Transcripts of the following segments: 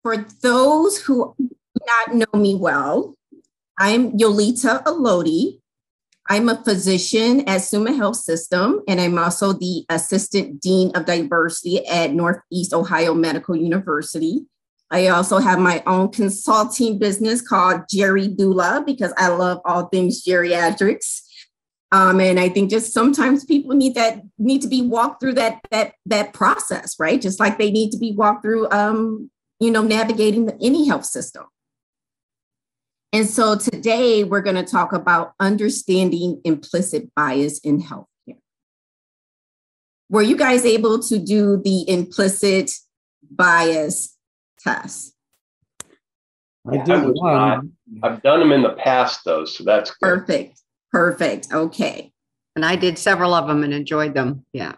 For those who do not know me well, I'm Yolita Elodi. I'm a physician at Summa Health System, and I'm also the Assistant Dean of Diversity at Northeast Ohio Medical University. I also have my own consulting business called Jerry Doula because I love all things geriatrics. And I think just sometimes people need to be walked through that process, right? Just like they need to be walked through, navigating any health system. And so today we're going to talk about understanding implicit bias in healthcare. Were you guys able to do the implicit bias test? I did one. I've done them in the past, though, so that's good. Perfect. Okay. And I did several of them and enjoyed them. Yeah.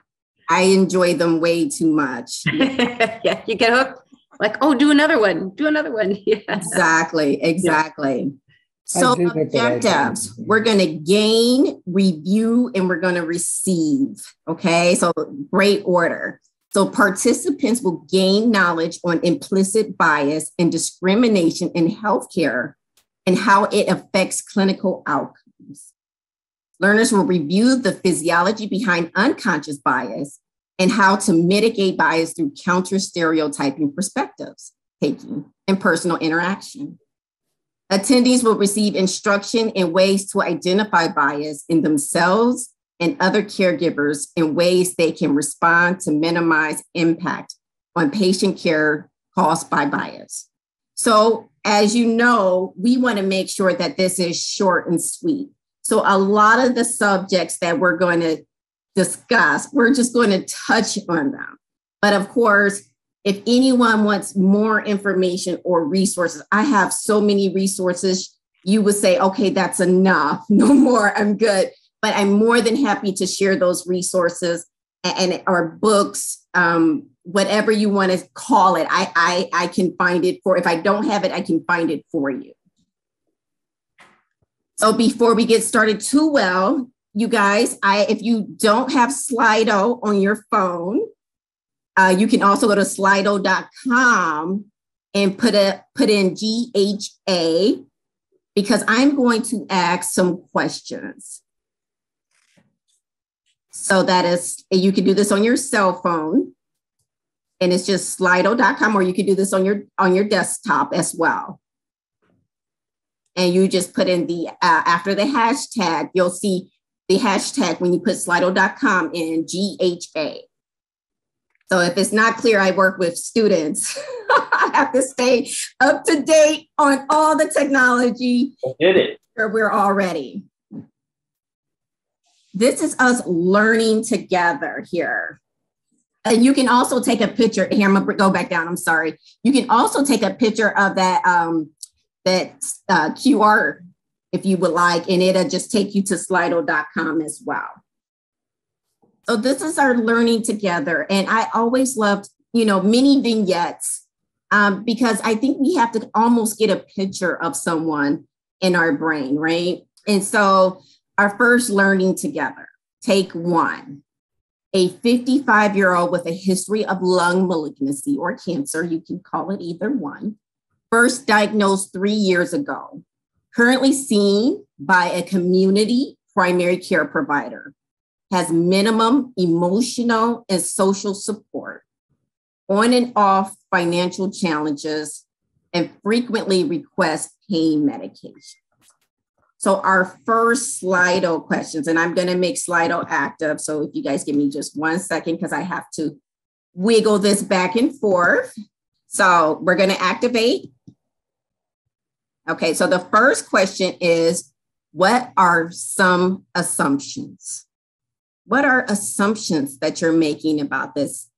I enjoy them way too much. Yeah, you get hooked. Like, oh, do another one. Yeah. Exactly. Yeah. So objectives, we're going to gain, review, and we're going to receive. Okay, so great order. So participants will gain knowledge on implicit bias and discrimination in healthcare and how it affects clinical outcomes. Learners will review the physiology behind unconscious bias and how to mitigate bias through counter-stereotyping perspectives taking and personal interaction. Attendees will receive instruction in ways to identify bias in themselves and other caregivers in ways they can respond to minimize impact on patient care caused by bias. So, as you know, we want to make sure that this is short and sweet. So a lot of the subjects that we're going to discuss, we're just going to touch on them. But of course, if anyone wants more information or resources, I have so many resources. You would say, okay, that's enough. No more, I'm good. But I'm more than happy to share those resources and or books, whatever you want to call it. I can find it if I don't have it, I can find it for you. So before we get started too well, you guys, if you don't have Slido on your phone, you can also go to slido.com and put in GHA because I'm going to ask some questions. So that is, you can do this on your cell phone and it's just slido.com, or you can do this on your desktop as well. And you just put in the, after the hashtag, you'll see the hashtag when you put slido.com in GHA. So if it's not clear, I work with students. I have to stay up to date on all the technology. I did it. We're all ready. This is us learning together here. And you can also take a picture. Here, I'm gonna go back down. I'm sorry. You can also take a picture of that QR if you would like, and it'll just take you to slido.com as well. So this is our learning together. And I always loved, mini vignettes because I think we have to almost get a picture of someone in our brain, right? And so our first learning together, take one. A 55-year-old with a history of lung malignancy or cancer, you can call it either one, first diagnosed 3 years ago, currently seen by a community primary care provider, has minimum emotional and social support, on and off financial challenges, and frequently requests pain medication. So our first Slido questions, and I'm going to make Slido active. So if you guys give me just 1 second, because I have to wiggle this back and forth. So we're going to activate. Okay, so the first question is, what are some assumptions? What are assumptions that you're making about this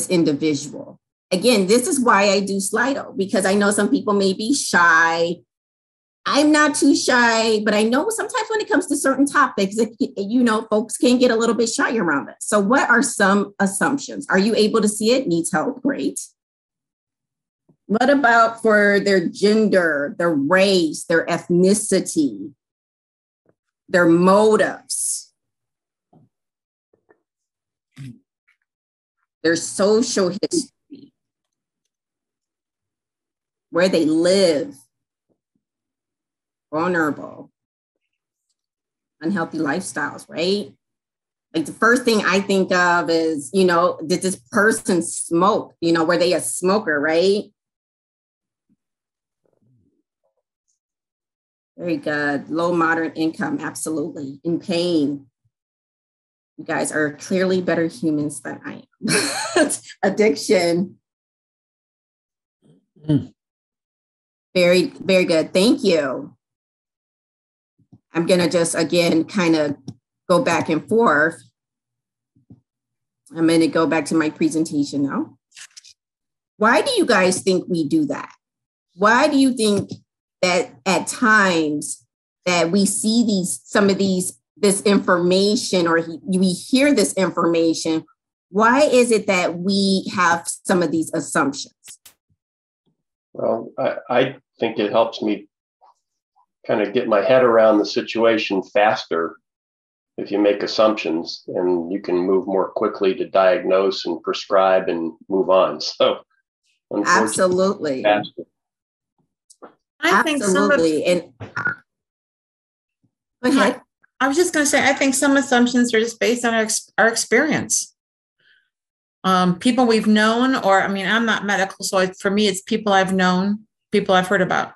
individual? Again, this is why I do Slido, because I know some people may be shy. I'm not too shy, but I know sometimes when it comes to certain topics, folks can get a little bit shy around it. So what are some assumptions? Are you able to see it? Needs help? Great. What about for their gender, their race, their ethnicity, their motives, their social history? where they live, vulnerable, unhealthy lifestyles, right? Like the first thing I think of is, you know, did this person smoke? You know, were they a smoker, right? Very good. Low, moderate income, absolutely. In pain. You guys are clearly better humans than I am. Addiction. Very, very good. Thank you. I'm going to just, again, kind of go back and forth. I'm going to go back to my presentation now. Why do you guys think we do that? Why do you think that at times that we see this information, or we hear this information? Why is it that we have some of these assumptions? Well, I think it helps me kind of get my head around the situation faster if you make assumptions, and you can move more quickly to diagnose and prescribe and move on. So, absolutely. Faster. I think absolutely. And go ahead. I was just going to say, I think some assumptions are just based on our experience. People we've known, or I mean, I'm not medical, so for me, it's people I've known, people I've heard about.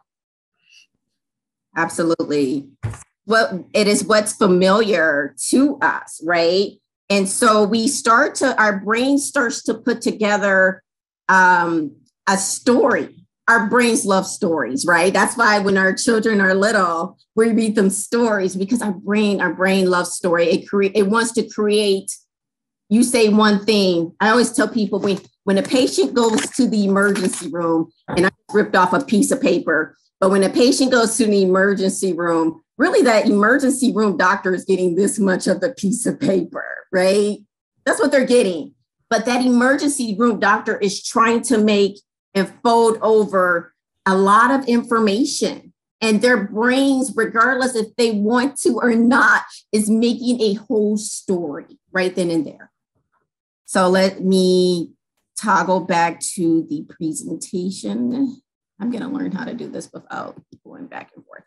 Absolutely. Well, it is what's familiar to us, right? And so our brain starts to put together a story. Our brains love stories, right? That's why when our children are little, we read them stories, because our brain loves story. It wants to create. You say one thing. I always tell people when a patient goes to the emergency room, and I ripped off a piece of paper, but when a patient goes to the emergency room, really that emergency room doctor is getting this much of the piece of paper, right? That's what they're getting. But that emergency room doctor is trying to make and fold over a lot of information, and their brains, regardless if they want to or not, is making a whole story right then and there. So let me toggle back to the presentation. I'm going to learn how to do this without going back and forth.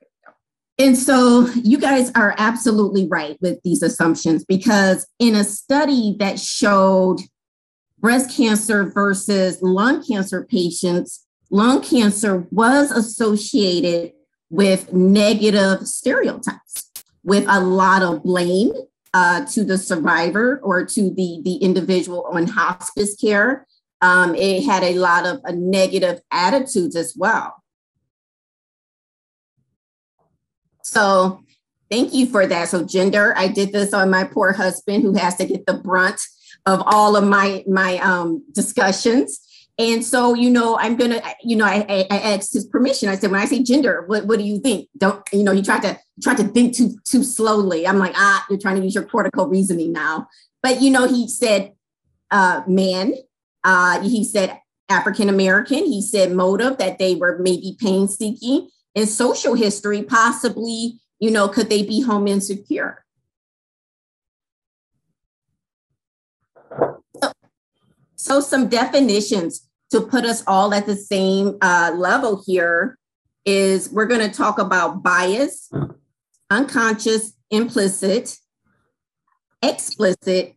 And so you guys are absolutely right with these assumptions, because in a study that showed breast cancer versus lung cancer patients, lung cancer was associated with negative stereotypes, with a lot of blame to the survivor or to the individual on hospice care. It had a lot of negative attitudes as well. So thank you for that. So gender, I did this on my poor husband, who has to get the brunt of all of my discussions. And so, I'm going to, I asked his permission. I said, when I say gender, what do you think? Don't, he tried to think too slowly. I'm like, you're trying to use your cortical reasoning now. But, he said man, he said African-American, he said motive, that they were maybe pain seeking, and social history, possibly, could they be home insecure? So some definitions to put us all at the same level here is, we're going to talk about bias, unconscious, implicit, explicit.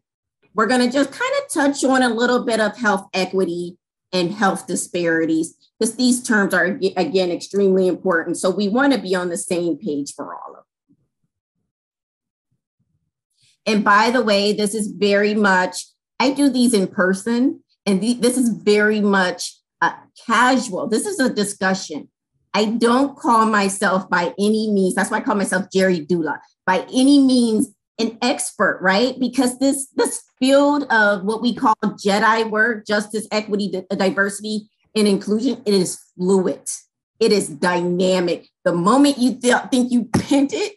We're going to just kind of touch on a little bit of health equity and health disparities, because these terms are, again, extremely important. So we want to be on the same page for all of them. And by the way, this is very much, I do these in person, and this is very much casual. This is a discussion. I don't call myself by any means, that's why I call myself Jerry Dula, by any means an expert, right? Because this field of what we call JEDI work, justice, equity, diversity, and inclusion, it is fluid. It is dynamic. The moment you think you pinned it,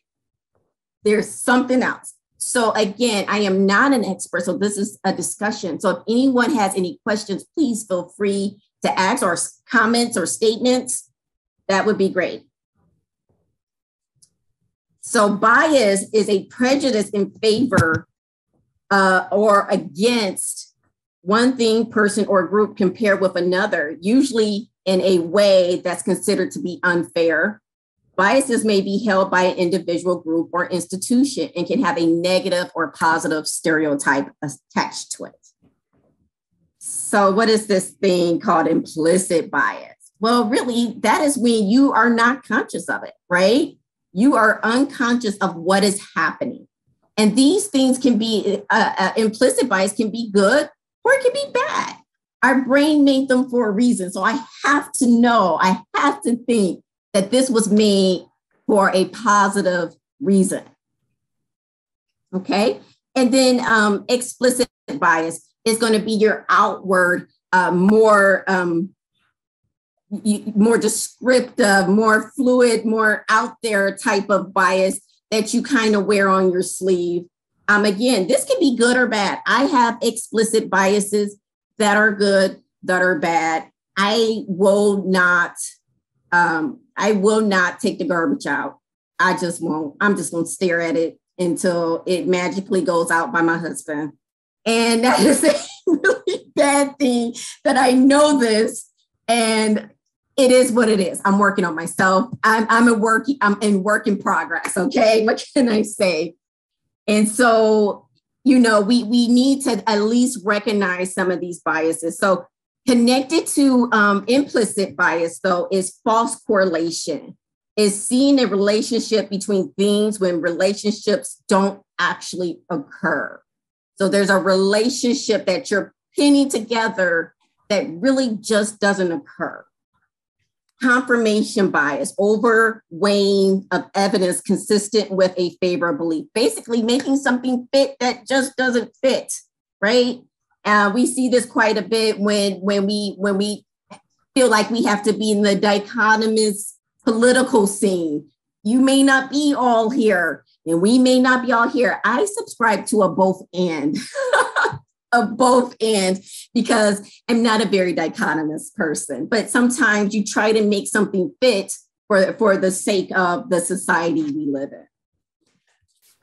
there's something else. So again, I am not an expert, so this is a discussion. So if anyone has any questions, please feel free to ask, or comments or statements. That would be great. So bias is a prejudice in favor or against one thing, person, or group compared with another, usually in a way that's considered to be unfair. Biases may be held by an individual, group, or institution and can have a negative or positive stereotype attached to it. So what is this thing called implicit bias? Well, really, that is when you are not conscious of it, right? You are unconscious of what is happening. And these things can be, implicit bias can be good or it can be bad. Our brain made them for a reason. So I have to know, I have to think that this was made for a positive reason. Okay. And then explicit bias is going to be your outward, more descriptive, more fluid, more out there type of bias that you kind of wear on your sleeve. Again, this can be good or bad. I have explicit biases that are good, that are bad. I will not take the garbage out. I just won't. I'm just going to stare at it until it magically goes out by my husband. And that is a really bad thing that I know this, and it is what it is. I'm working on myself. I'm in work in progress. Okay. What can I say? And so, we need to at least recognize some of these biases. So connected to implicit bias, though, is false correlation. Is seeing a relationship between things when relationships don't actually occur. So there's a relationship that you're pinning together that really just doesn't occur. Confirmation bias, overweighing of evidence consistent with a favorable belief, basically making something fit that just doesn't fit, right? We see this quite a bit when we feel like we have to be in the dichotomous political scene. You may not be all here, and we may not be all here. I subscribe to a both and. Of both and, because I'm not a very dichotomous person, but sometimes you try to make something fit for the sake of the society we live in.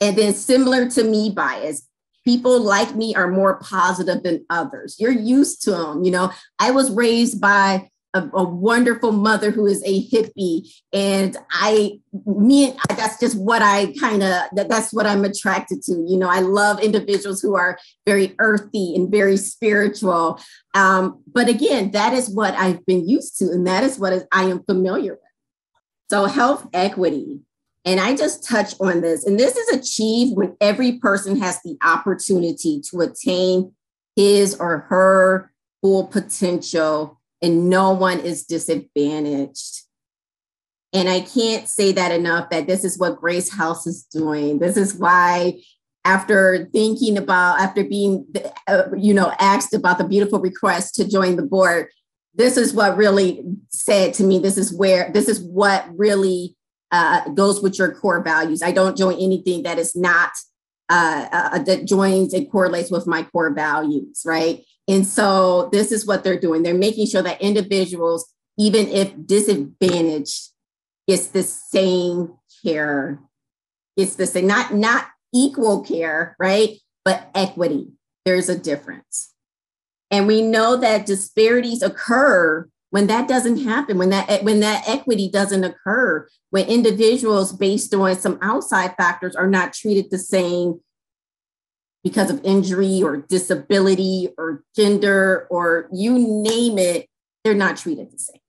And then similar to me bias, people like me are more positive than others. You're used to them. I was raised by a wonderful mother who is a hippie, and that's just what that's what I'm attracted to. I love individuals who are very earthy and very spiritual. But again, that is what I've been used to, and that is what I am familiar with. So health equity, and I just touched on this, and this is achieved when every person has the opportunity to attain his or her full potential, and no one is disadvantaged. And I can't say that enough, that this is what Grace House is doing. This is why, after being, asked about the beautiful request to join the board, this is what really said to me, this is what really goes with your core values. I don't join anything that is not, that joins and correlates with my core values, right? And so this is what they're doing. They're making sure that individuals, even if disadvantaged, gets the same care. It's the same, not equal care, right? But equity. There's a difference. And we know that disparities occur when that doesn't happen, when that equity doesn't occur, when individuals based on some outside factors are not treated the same because of injury or disability or gender or you name it, they're not treated the same.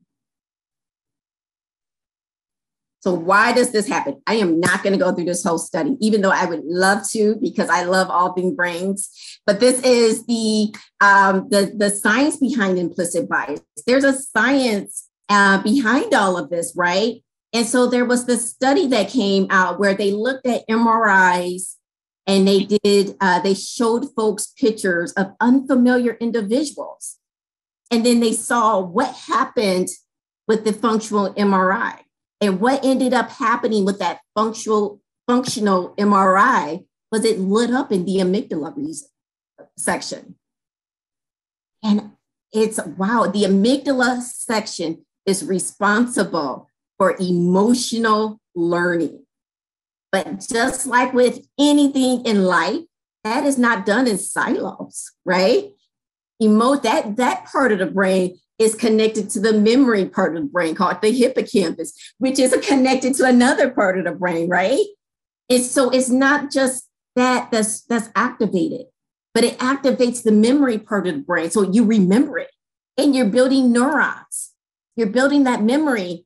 So why does this happen? I am not going to go through this whole study, even though I would love to, because I love all things brains. But this is the science behind implicit bias. There's a science behind all of this, right? And so there was this study that came out where they looked at MRIs, and they showed folks pictures of unfamiliar individuals. And then they saw what happened with the functional MRI. And what ended up happening with that functional MRI was it lit up in the amygdala section. And it's, wow, the amygdala section is responsible for emotional learning. But just like with anything in life, that is not done in silos, right? That part of the brain is connected to the memory part of the brain called the hippocampus, which is connected to another part of the brain, right? It's not just that's activated, but it activates the memory part of the brain. So you remember it and you're building neurons. You're building that memory.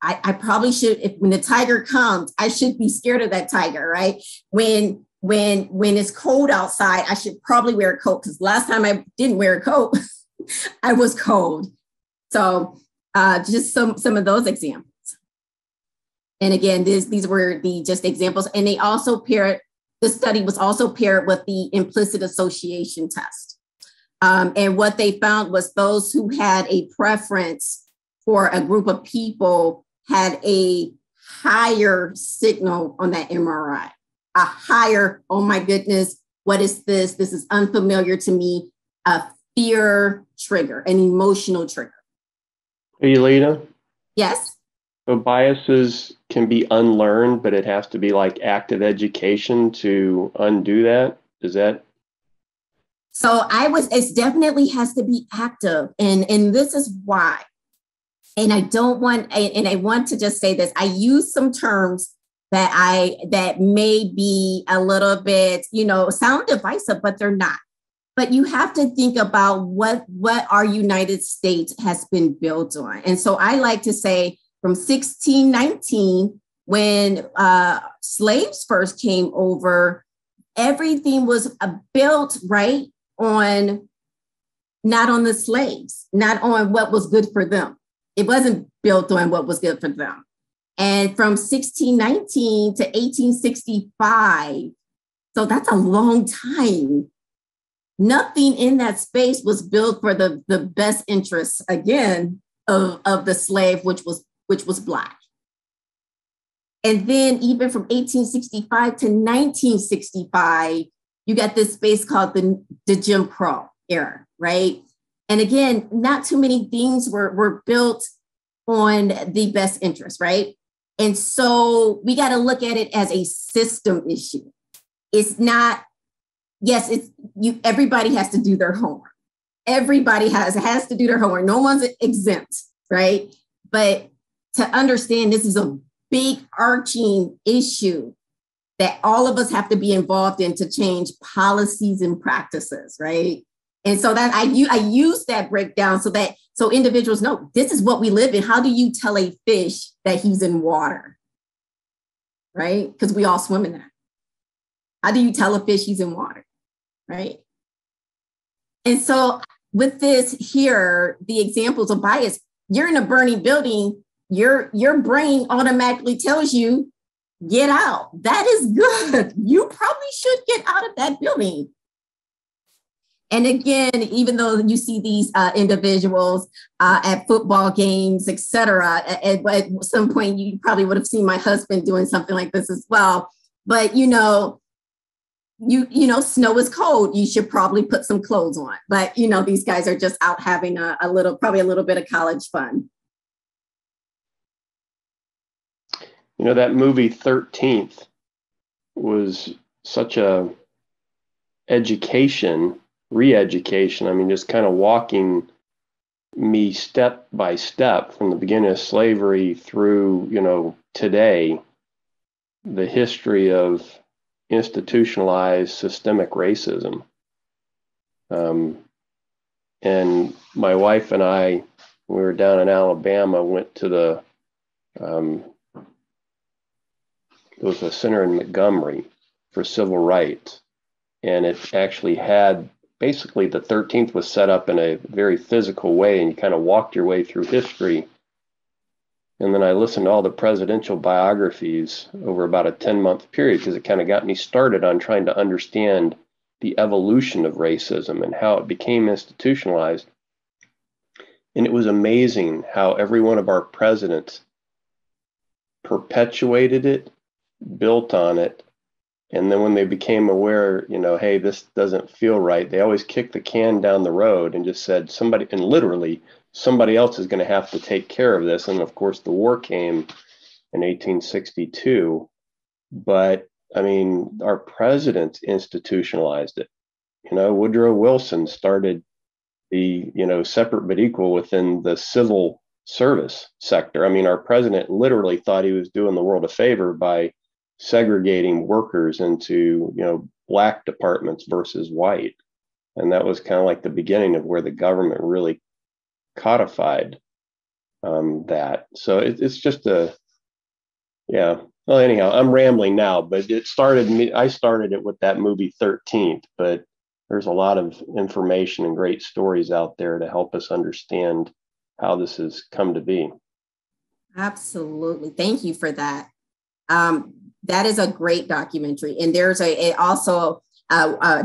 I probably should, when the tiger comes, I should be scared of that tiger, right? When it's cold outside, I should probably wear a coat, because last time I didn't wear a coat, I was cold. So just some of those examples. And again, these were the just examples. And they also paired, the study was also paired with the implicit association test. And what they found was those who had a preference for a group of people had a higher signal on that MRI, a higher, oh my goodness, what is this? This is unfamiliar to me, a fear trigger, an emotional trigger. Hey, Lena? Yes? So biases can be unlearned, but it has to be like active education to undo that. Is that? So it definitely has to be active. And this is why. And I want to just say this. I use some terms that may be a little bit, sound divisive, but they're not. But you have to think about what our United States has been built on. And so I like to say from 1619, when slaves first came over, everything was built right on, not on the slaves, not on what was good for them. It wasn't built on what was good for them. And from 1619 to 1865, so that's a long time. Nothing in that space was built for the best interests, again, of the slave, which was Black. And then even from 1865 to 1965, you got this space called the Jim Crow era, right? And again, not too many things were built on the best interest, right? And so we got to look at it as a system issue. It's not, yes, everybody has to do their homework. Everybody has to do their homework. No one's exempt, right? But to understand this is a big arching issue that all of us have to be involved in to change policies and practices, right? And so that I use that breakdown so individuals know this is what we live in. How do you tell a fish that he's in water, right? Because we all swim in that. How do you tell a fish he's in water, right? And so with this here, the examples of bias, you're in a burning building, your brain automatically tells you, get out. That is good. You probably should get out of that building. And again, even though you see these individuals at football games, et cetera, at some point you probably would have seen my husband doing something like this as well. But snow is cold. You should probably put some clothes on. But these guys are just out having probably a little bit of college fun. That movie 13th was such a re-education. I mean, just kind of walking me step by step from the beginning of slavery through, today, the history of institutionalized systemic racism. And my wife and I, when we were down in Alabama, went to there was a center in Montgomery for civil rights. And it actually had, basically the 13th was set up in a very physical way, and you kind of walked your way through history. And then I listened to all the presidential biographies over about a 10-month period, because it kind of got me started on trying to understand the evolution of racism and how it became institutionalized. And it was amazing how every one of our presidents perpetuated it, built on it. And then when they became aware, hey, this doesn't feel right, they always kicked the can down the road and just said somebody else is going to have to take care of this. And of course, the war came in 1862. But I mean, our presidents institutionalized it. Woodrow Wilson started be, separate but equal within the civil service sector. I mean, our president literally thought he was doing the world a favor by segregating workers into, black departments versus white. And that was kind of like the beginning of where the government really codified that. So it's just yeah. Well, anyhow, I'm rambling now, but I started it with that movie 13th, but there's a lot of information and great stories out there to help us understand how this has come to be. Absolutely. Thank you for that. That is a great documentary. And there's also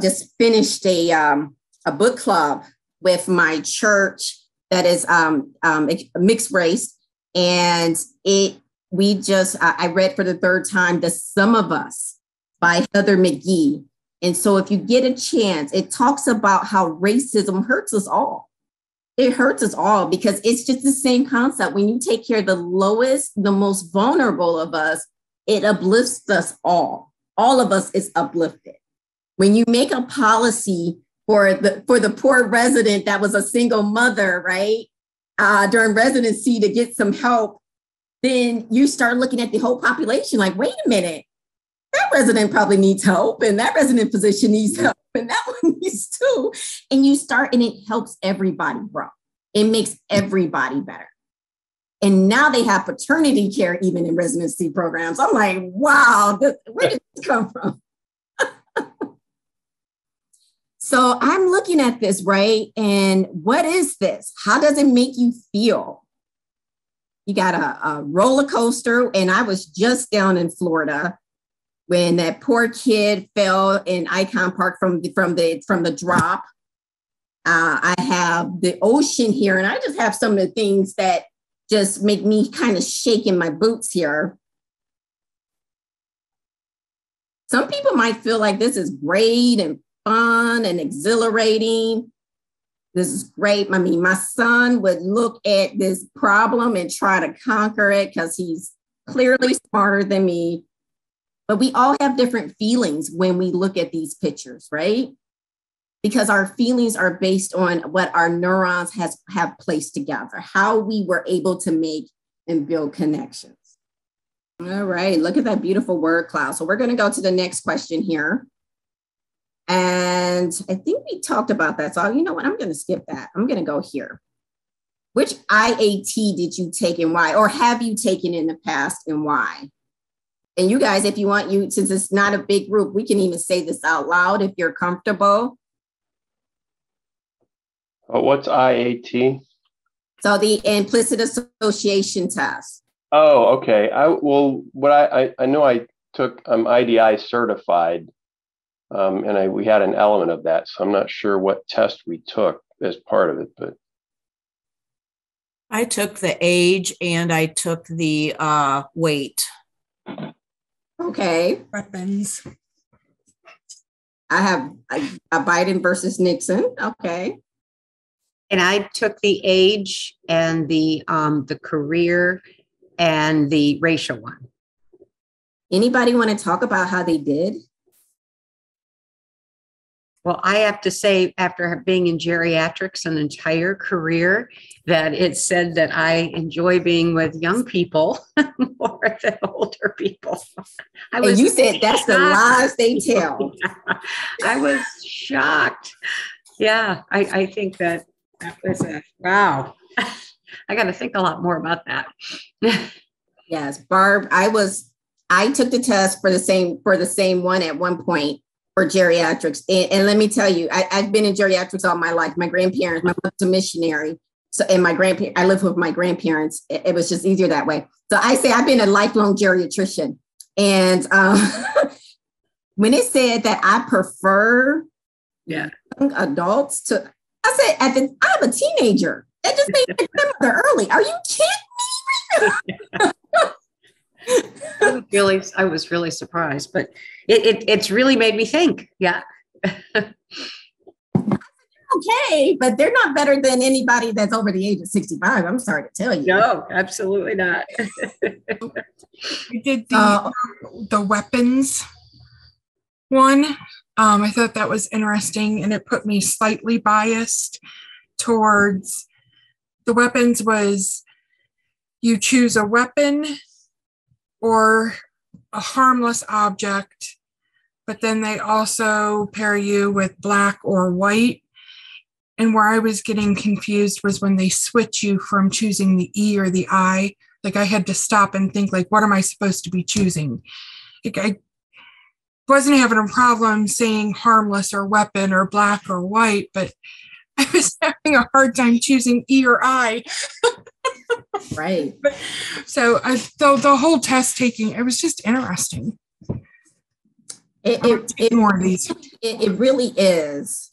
just finished a book club with my church that is mixed race. And I read for the third time, The Sum of Us by Heather McGhee. And so if you get a chance, it talks about how racism hurts us all. It hurts us all because it's just the same concept. When you take care of the lowest, the most vulnerable of us, it uplifts us all. All of us is uplifted. When you make a policy for the poor resident that was a single mother, right, during residency to get some help, then you start looking at the whole population like, wait a minute, that resident probably needs help, and that resident physician needs help, and that one needs too. And and it helps everybody grow. It makes everybody better. And now they have paternity care even in residency programs. I'm like, wow, where did this come from? So I'm looking at this, right? And what is this? How does it make you feel? You got a roller coaster, and I was just down in Florida when that poor kid fell in Icon Park from the drop. I have the ocean here, and I just have some of the things that just make me kind of shake in my boots here. Some people might feel like this is great and fun and exhilarating. This is great. I mean, my son would look at this problem and try to conquer it because he's clearly smarter than me. But we all have different feelings when we look at these pictures, right? Because our feelings are based on what our neurons have placed together, how we were able to make and build connections. All right, look at that beautiful word cloud. So we're going to go to the next question here. And I think we talked about that. So you know what? I'm going to skip that. I'm going to go here. Which IAT did you take and why? Or have you taken in the past and why? And you guys, if you want, since it's not a big group, we can even say this out loud if you're comfortable. What's IAT? So the implicit association test. Oh, okay. I know I took IDI certified, and we had an element of that. So I'm not sure what test we took as part of it, but I took the age and I took the weight. Okay. Weapons. I have a Biden versus Nixon. Okay. And I took the age and the career and the racial one. Anybody want to talk about how they did? Well, I have to say, after being in geriatrics an entire career, that it said that I enjoy being with young people more than older people. And you said that's the lies they tell. Yeah, I was shocked. Yeah, I think that was wow. I got to think a lot more about that. Yes, Barb, I took the test for the same one at one point for geriatrics. And let me tell you, I've been in geriatrics all my life. My mother's a missionary. So, and I live with my grandparents. It was just easier that way. So I say I've been a lifelong geriatrician. And when it said that I prefer young adults to, I said, I'm a teenager. That just made my grandmother early. Are you kidding me? I was really surprised, but it's really made me think. Yeah. Okay, but they're not better than anybody that's over the age of 65. I'm sorry to tell you. No, absolutely not. We did the weapons one. I thought that was interesting, and it put me slightly biased towards the weapons was you choose a weapon or a harmless object, but then they also pair you with black or white. And where I was getting confused was when they switch you from choosing the E or the I. Like I had to stop and think, like, what am I supposed to be choosing? Like I wasn't having a problem saying harmless or weapon or black or white, but I was having a hard time choosing E or I. Right. So the whole test taking, it was just interesting. It more of these. It really is.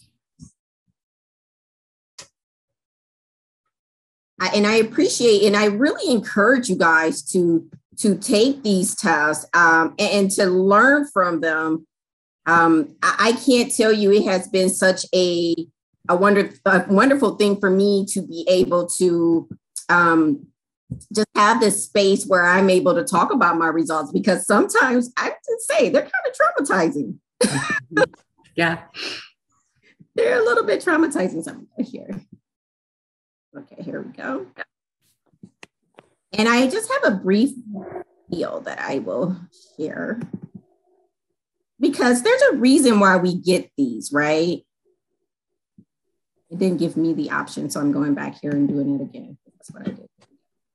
I appreciate, and I really encourage you guys to take these tests and to learn from them. I can't tell you, it has been such a wonderful thing for me to be able to just have this space where I'm able to talk about my results, because sometimes I have to say they're kind of traumatizing. Yeah. They're a little bit traumatizing something here. Okay, here we go. And I just have a brief video that I will share, because there's a reason why we get these, right? It didn't give me the option, so I'm going back here and doing it again. That's what I did.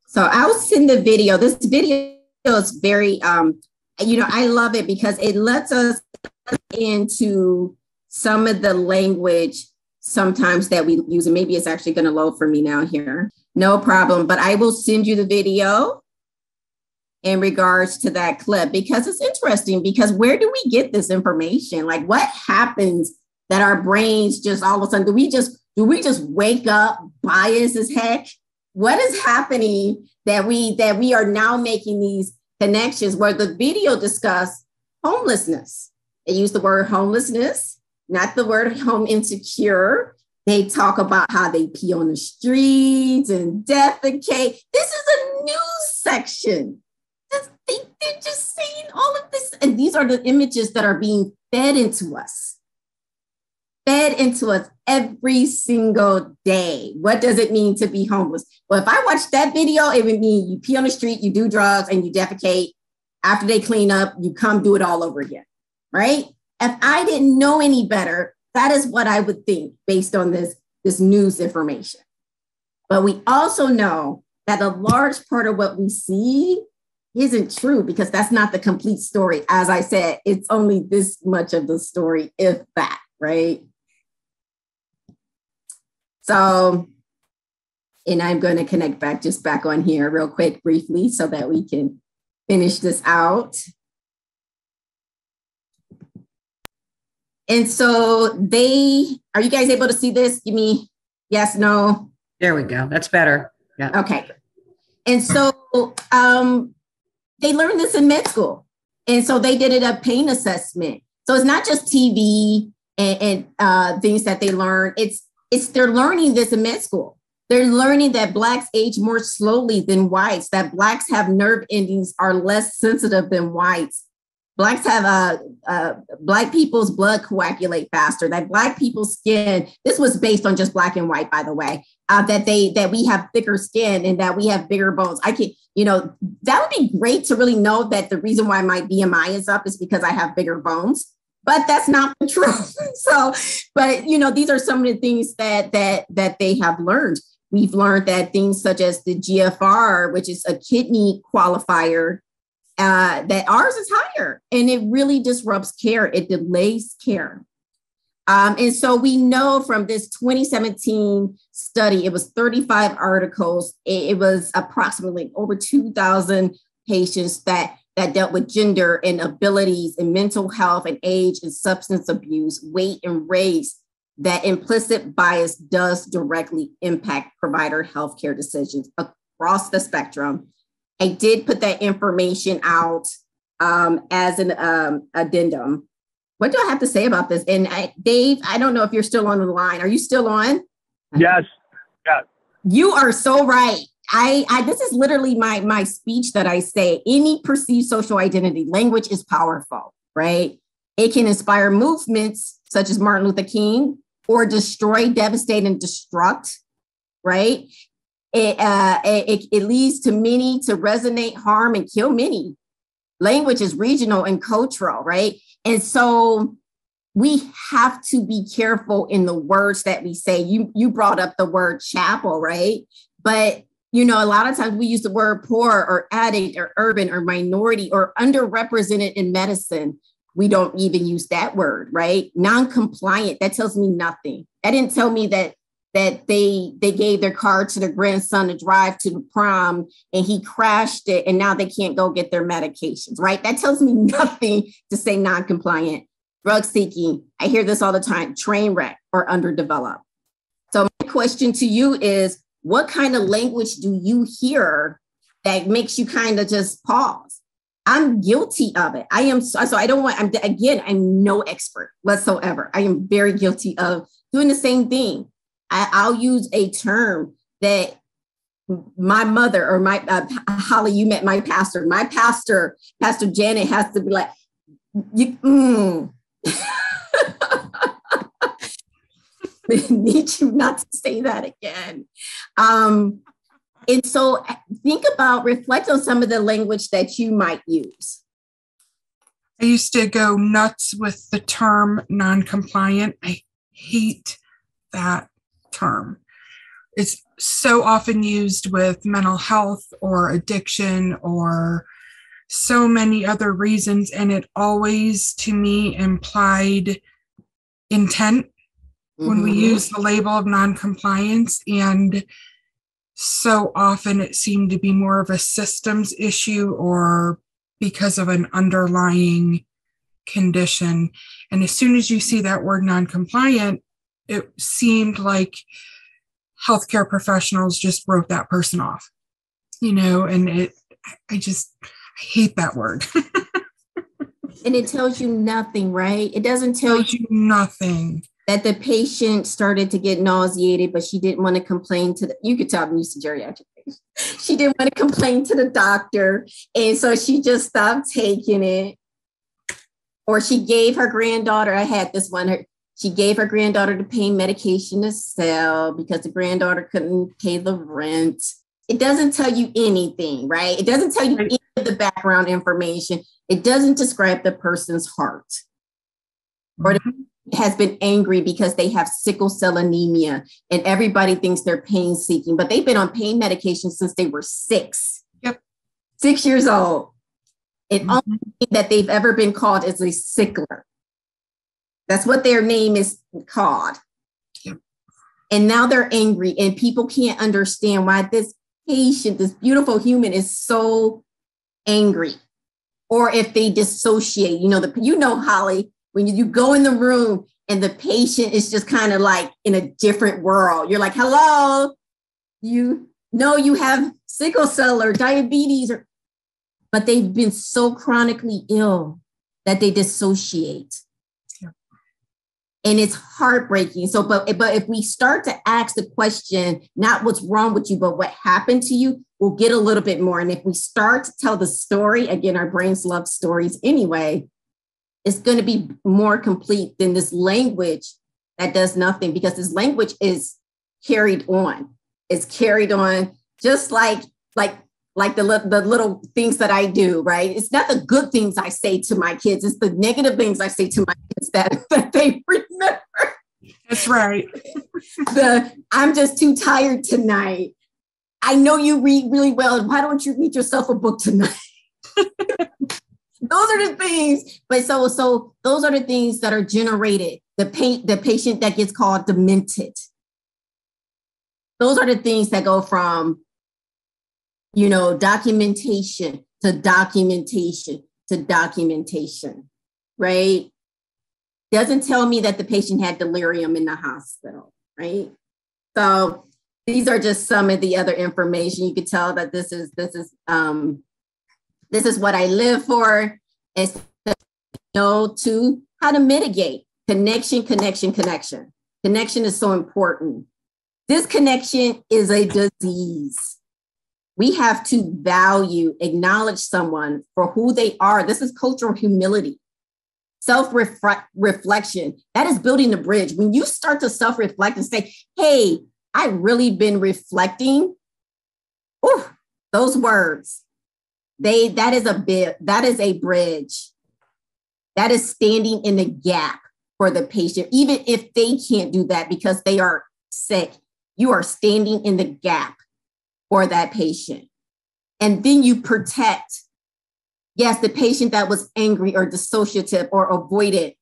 So I'll send the video. This video is very, I love it because it lets us into some of the language sometimes that we use, and maybe it's actually going to load for me now here. No problem, but I will send you the video in regards to that clip, because it's interesting, because where do we get this information? Like, what happens that our brains just all of a sudden, do we just wake up biased as heck? What is happening that we are now making these connections where the video discussed homelessness? They use the word homelessness, not the word home insecure. They talk about how they pee on the streets and defecate. This is a news section. They're just saying all of this. And these are the images that are being fed into us every single day. What does it mean to be homeless? Well, if I watch that video, it would mean you pee on the street, you do drugs, and you defecate. After they clean up, you come do it all over again, right? If I didn't know any better, that is what I would think based on this news information. But we also know that a large part of what we see isn't true, because that's not the complete story. As I said, it's only this much of the story, if that, right? So, and I'm going to connect back on here real quick, briefly, so that we can finish this out. And so are you guys able to see this? Give me yes, no. There we go. That's better. Yeah. Okay. And so they learned this in med school. And so they did a pain assessment. So it's not just TV and things that they learn. They're learning this in med school. They're learning that Blacks age more slowly than whites, that Blacks have nerve endings are less sensitive than whites. Blacks have Black people's blood coagulate faster, that Black people's skin, this was based on just Black and white, by the way, that we have thicker skin and that we have bigger bones. that would be great to really know that the reason why my BMI is up is because I have bigger bones, but that's not the truth. So, but these are some of the things that they have learned. We've learned that things such as the GFR, which is a kidney qualifier, that ours is higher, and it really disrupts care. It delays care. And so we know from this 2017 study, it was 35 articles. It was approximately over 2,000 patients that dealt with gender and abilities and mental health and age and substance abuse, weight and race, that implicit bias does directly impact provider healthcare decisions across the spectrum. I did put that information out as an addendum. What do I have to say about this? And Dave, I don't know if you're still on the line. Are you still on? Yes. Yeah. You are so right. This is literally my speech that I say. Any perceived social identity, language is powerful, right? It can inspire movements such as Martin Luther King, or destroy, devastate, and destruct right? It leads to many to resonate, harm, and kill many. Language is regional and cultural, right? And so we have to be careful in the words that we say. You brought up the word chapel, right? But, you know, a lot of times we use the word poor or addict or urban or minority or underrepresented in medicine. We don't even use that word, right? Non-compliant, that tells me nothing. That didn't tell me that they gave their car to their grandson to drive to the prom and he crashed it and now they can't go get their medications, right? That tells me nothing to say non-compliant. Drug seeking, I hear this all the time, train wreck or underdeveloped. So my question to you is, what kind of language do you hear that makes you kind of just pause? I'm guilty of it. I am, so I don't want, I'm no expert whatsoever. I am very guilty of doing the same thing. I'll use a term that my mother or my, Holly, you met my pastor. My pastor, Pastor Janet, has to be like, need you not to say that again. And so reflect on some of the language that you might use. I used to go nuts with the term non-compliant. I hate that term. It's so often used with mental health or addiction or so many other reasons. And it always, to me, implied intent when we use the label of non-compliance. And so often it seemed to be more of a systems issue or because of an underlying condition. And as soon as you see that word non-compliant, it seemed like healthcare professionals just wrote that person off, you know, and I hate that word. And it tells you nothing, right? It doesn't tell you nothing. That the patient started to get nauseated, but she didn't want to complain you could tell I'm used to geriatric patients. She didn't want to complain to the doctor. And so she just stopped taking it. Or she gave her granddaughter, I had this one, she gave her granddaughter the pain medication to sell because the granddaughter couldn't pay the rent. It doesn't tell you anything, right? It doesn't tell you any of the background information. It doesn't describe the person's heart. Or has been angry because they have sickle cell anemia and everybody thinks they're pain seeking, but they've been on pain medication since they were 6. Yep. 6 years old. And only thing that they've ever been called is a sickler. That's what their name is called. Yep. And now they're angry and people can't understand why this patient, this beautiful human is so angry. Or if they dissociate, Holly, when you go in the room and the patient is just kind of like in a different world, you're like, hello, you know you have sickle cell or diabetes, but they've been so chronically ill that they dissociate. Yeah. And it's heartbreaking. So, but if we start to ask the question, not what's wrong with you, but what happened to you, we'll get a little bit more. And if we start to tell the story, again, our brains love stories anyway, it's going to be more complete than this language that does nothing, because this language is carried on. It's carried on just like the little things that I do, right? It's not the good things I say to my kids. It's the negative things I say to my kids that they remember. That's right. I'm just too tired tonight. I know you read really well. Why don't you read yourself a book tonight? Those are the things, but so those are the things that are generated. The patient that gets called demented. Those are the things that go from, documentation to documentation to documentation, right? Doesn't tell me that the patient had delirium in the hospital, right? So these are just some of the other information. You could tell that this is what I live for, and to how to mitigate connection. Connection is so important. Disconnection is a disease. We have to acknowledge someone for who they are. This is cultural humility. Self-reflection, that is building a bridge. When you start to self-reflect and say, hey, I really been reflecting. Ooh, those words, that is a bridge. That is standing in the gap for the patient. Even if they can't do that because they are sick, you are standing in the gap for that patient. And then you protect, yes, the patient that was angry or dissociative or avoided.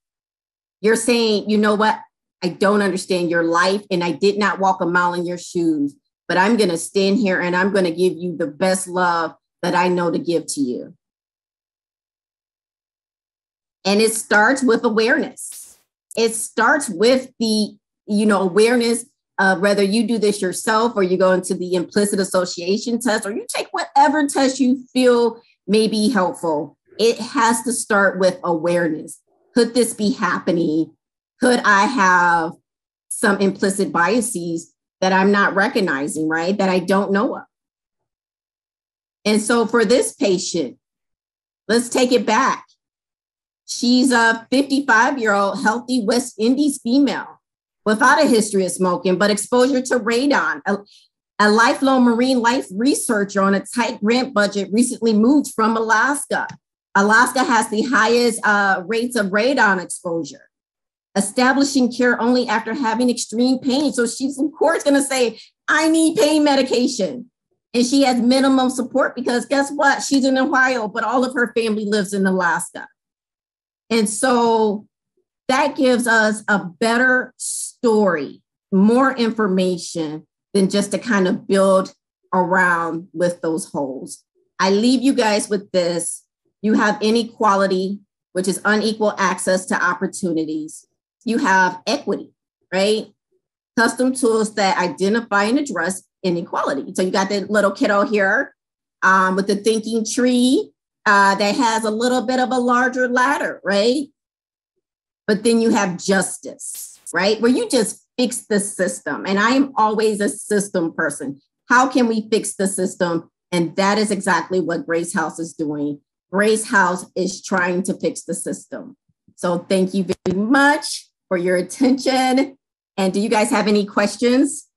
You're saying, you know what? I don't understand your life and I did not walk a mile in your shoes, but I'm going to stand here and I'm going to give you the best love that I know to give to you. And it starts with awareness. It starts with the, awareness of whether you do this yourself or you go into the implicit association test or you take whatever test you feel may be helpful. It has to start with awareness. Could this be happening? Could I have some implicit biases that I'm not recognizing, right? That I don't know of. And so for this patient, let's take it back. She's a 55-year-old healthy West Indies female without a history of smoking, but exposure to radon. A lifelong marine life researcher on a tight grant budget recently moved from Alaska. Alaska has the highest rates of radon exposure. Establishing care only after having extreme pain. So she's, of course, going to say, I need pain medication. And she has minimum support because guess what? She's in Ohio, but all of her family lives in Alaska. And so that gives us a better story, more information than just to kind of build around with those holes. I leave you guys with this. You have inequality, which is unequal access to opportunities. You have equity, right? Custom tools that identify and address inequality. So you got the little kiddo here with the thinking tree that has a little bit of a larger ladder, right? But then you have justice, right? Where you just fix the system. And I am always a system person. How can we fix the system? And that is exactly what Grace House is doing. Grace House is trying to fix the system. So thank you very much for your attention. And do you guys have any questions?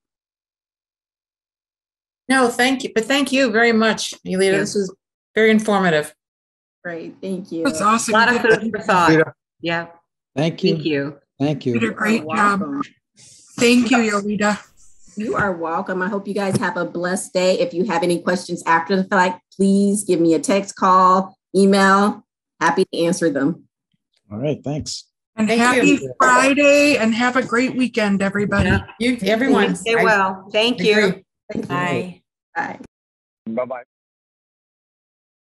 No, thank you. But thank you very much, Yelita. Yeah. This was very informative. Great, thank you. That's awesome. A lot of food for thought. Yeah. Thank you. Thank you. Thank You did you. a great You're job. welcome. Thank you, Yolita. You are welcome. I hope you guys have a blessed day. If you have any questions after the fact, please give me a text, call, email. Happy to answer them. All right, thanks. And Thank happy you. Friday and have a great weekend, everybody. You, everyone. Stay well. Thank you. Agree. Thank you. Bye. Bye. Bye-bye.